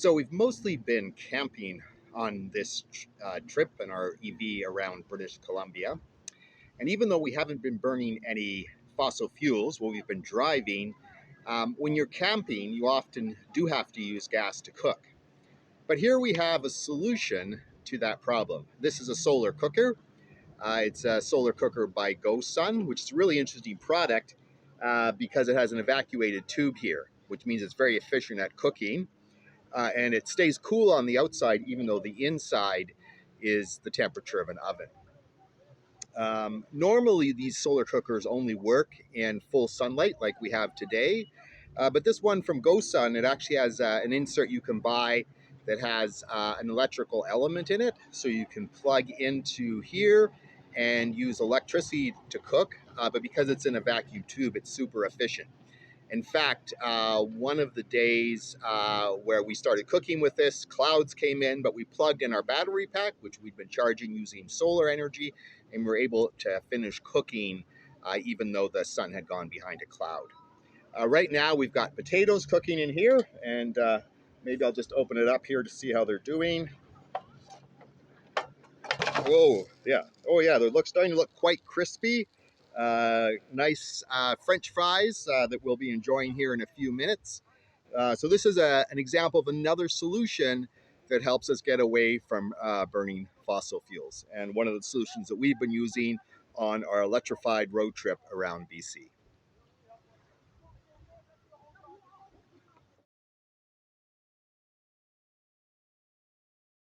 So we've mostly been camping on this trip in our EV around British Columbia. And even though we haven't been burning any fossil fuels while we've been driving, when you're camping, you often do have to use gas to cook. But here we have a solution to that problem. This is a solar cooker. It's a solar cooker by GoSun, which is a really interesting product because it has an evacuated tube here, which means it's very efficient at cooking. And it stays cool on the outside, even though the inside is the temperature of an oven. Normally, these solar cookers only work in full sunlight like we have today. But this one from GoSun, it actually has an insert you can buy that has an electrical element in it. So you can plug into here and use electricity to cook. But because it's in a vacuum tube, it's super efficient. In fact, one of the days where we started cooking with this, clouds came in, but we plugged in our battery pack, which we'd been charging using solar energy, and we were able to finish cooking even though the sun had gone behind a cloud. Right now, we've got potatoes cooking in here, and maybe I'll just open it up here to see how they're doing. Whoa, yeah. Oh, yeah, they're starting to look quite crispy. Nice French fries that we'll be enjoying here in a few minutes. So this is an example of another solution that helps us get away from burning fossil fuels. And one of the solutions that we've been using on our electrified road trip around BC.